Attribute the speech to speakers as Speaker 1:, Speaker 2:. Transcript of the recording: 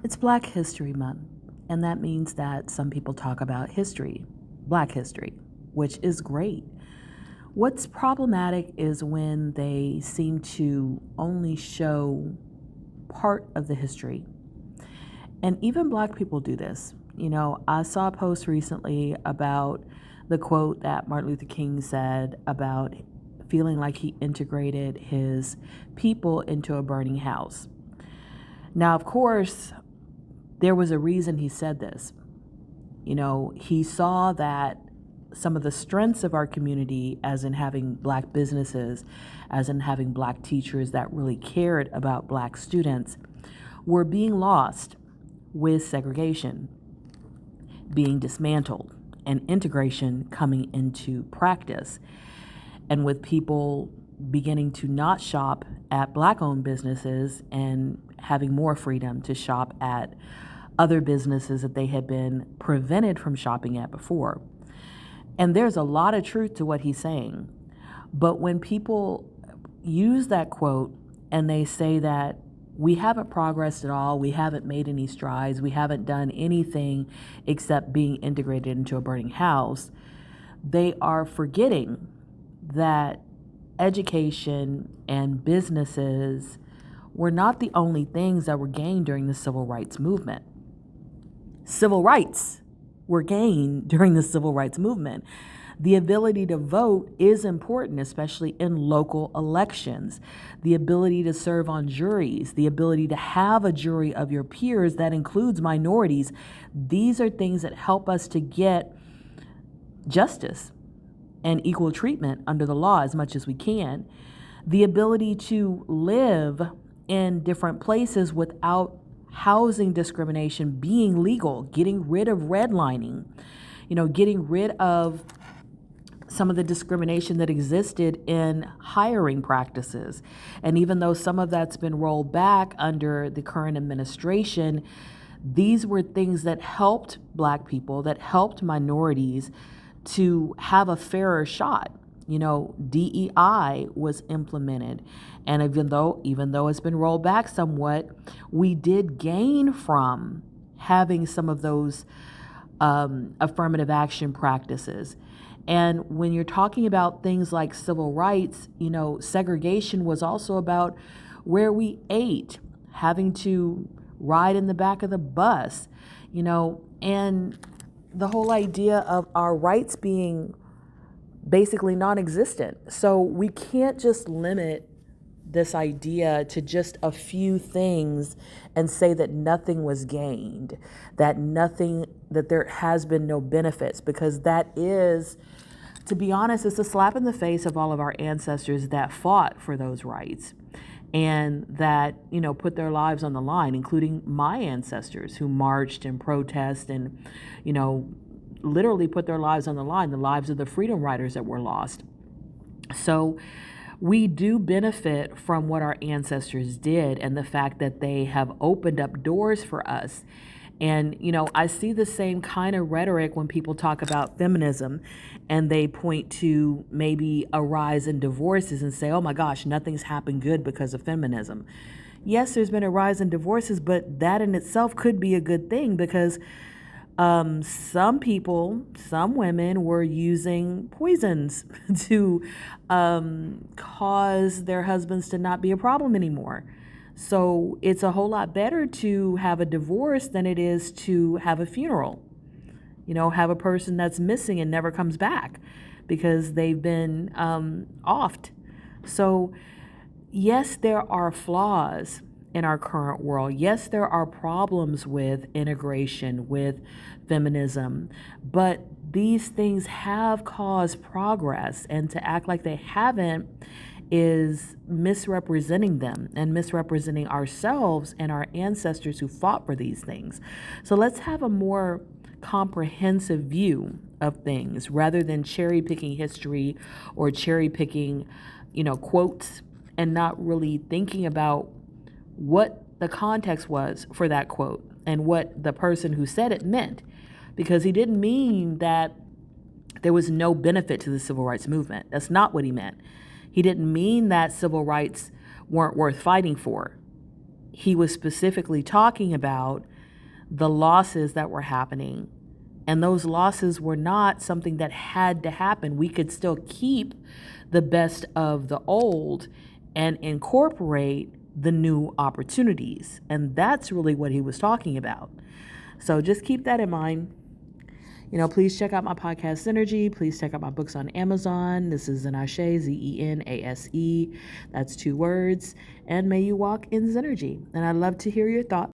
Speaker 1: It's Black History Month, and that means that some people talk about history, Black history, which is great. What's problematic is when they seem to only show part of the history. And even Black people do this. I saw a post recently about the quote that Martin Luther King said about feeling like he integrated his people into a burning house. Now, of course, there was a reason he said this. He saw that some of the strengths of our community, as in having Black businesses, as in having Black teachers that really cared about Black students, were being lost with segregation being dismantled and integration coming into practice. And with people beginning to not shop at Black-owned businesses and having more freedom to shop at other businesses that they had been prevented from shopping at before. And there's a lot of truth to what he's saying. But when people use that quote and they say that we haven't progressed at all, we haven't made any strides, we haven't done anything except being integrated into a burning house, they are forgetting that education and businesses were not the only things that were gained during the civil rights movement. Civil rights were gained during the civil rights movement. The ability to vote is important, especially in local elections. The ability to serve on juries, the ability to have a jury of your peers that includes minorities. These are things that help us to get justice and equal treatment under the law as much as we can. The ability to live in different places without housing discrimination being legal, getting rid of redlining, getting rid of some of the discrimination that existed in hiring practices. And even though some of that's been rolled back under the current administration, these were things that helped Black people, that helped minorities to have a fairer shot. DEI was implemented. And even though it's been rolled back somewhat, we did gain from having some of those affirmative action practices. And when you're talking about things like civil rights, segregation was also about where we ate, having to ride in the back of the bus, and the whole idea of our rights being basically non-existent. So we can't just limit this idea to just a few things and say that nothing was gained, that there has been no benefits, because that is, to be honest, it's a slap in the face of all of our ancestors that fought for those rights and that, put their lives on the line, including my ancestors who marched and protested and, literally put their lives on the line, the lives of the freedom riders that were lost. So we do benefit from what our ancestors did and the fact that they have opened up doors for us. And, I see the same kind of rhetoric when people talk about feminism and they point to maybe a rise in divorces and say, oh my gosh, nothing's happened good because of feminism. Yes, there's been a rise in divorces, but that in itself could be a good thing because some women were using poisons to cause their husbands to not be a problem anymore. So it's a whole lot better to have a divorce than it is to have a funeral. Have a person that's missing and never comes back because they've been offed. So yes, there are flaws in our current world. Yes, there are problems with integration, with feminism, but these things have caused progress, and to act like they haven't is misrepresenting them and misrepresenting ourselves and our ancestors who fought for these things. So let's have a more comprehensive view of things rather than cherry picking history or cherry picking, quotes and not really thinking about what the context was for that quote and what the person who said it meant, because he didn't mean that there was no benefit to the civil rights movement. That's not what he meant. He didn't mean that civil rights weren't worth fighting for. He was specifically talking about the losses that were happening. And those losses were not something that had to happen. We could still keep the best of the old and incorporate the new opportunities. And that's really what he was talking about. So just keep that in mind. Please check out my podcast, Synergy. Please check out my books on Amazon. This is Zenase, Zenase. That's 2 words. And may you walk in Synergy. And I'd love to hear your thoughts.